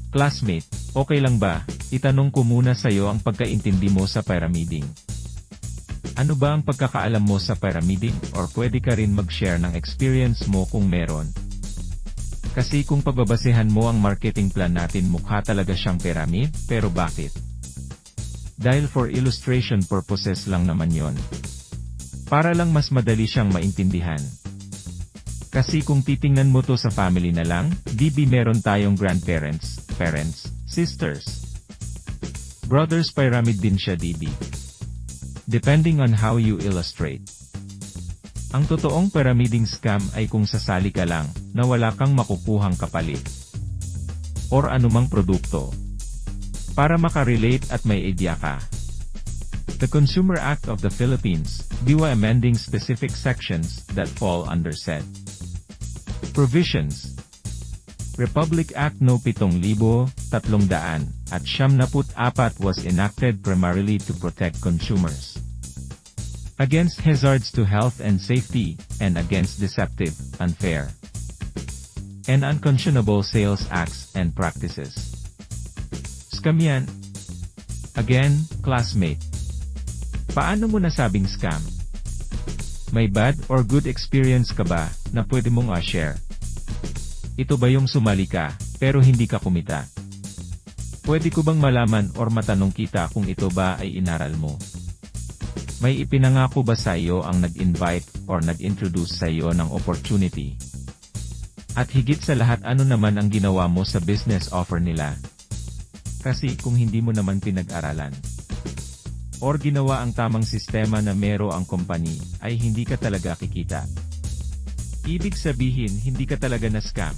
Classmate, okay lang ba? Itanong ko muna sa'yo ang pagkaintindi mo sa pyramiding. Ano ba ang pagkakaalam mo sa pyramiding, or pwede ka rin mag-share ng experience mo kung meron? Kasi kung pagbabasehan mo ang marketing plan natin, mukha talaga siyang pyramid, pero bakit? Dahil for illustration purposes lang naman yon. Para lang mas madali siyang maintindihan. Kasi kung titingnan mo to sa family na lang, DB meron tayong grandparents, parents, sisters, brothers, pyramid din siya DB. Depending on how you illustrate. Ang totoong pyramiding scam ay kung sasali ka lang, na wala kang makukuhang kapalit. Or anumang produkto. Para makarelate at may idea ka. The Consumer Act of the Philippines, DIWA amending specific sections that fall under said provisions. Republic Act No. 7,300 at 74 was enacted primarily to protect consumers against hazards to health and safety, and against deceptive, unfair, and unconscionable sales acts and practices. Scam yan. Again, classmate. Paano mo nasabing scam? May bad or good experience ka ba, na pwede mong share? Ito ba yung sumali ka, pero hindi ka kumita? Pwede ko bang malaman or matanong kita kung ito ba ay inaral mo? May ipinangako ba sa iyo ang nag-invite or nag-introduce sa iyo ng opportunity? At higit sa lahat, ano naman ang ginawa mo sa business offer nila? Kasi kung hindi mo naman pinag-aralan or ginawa ang tamang sistema na mero ang company, ay hindi ka talaga kikita. Ibig sabihin, hindi ka talaga na scam.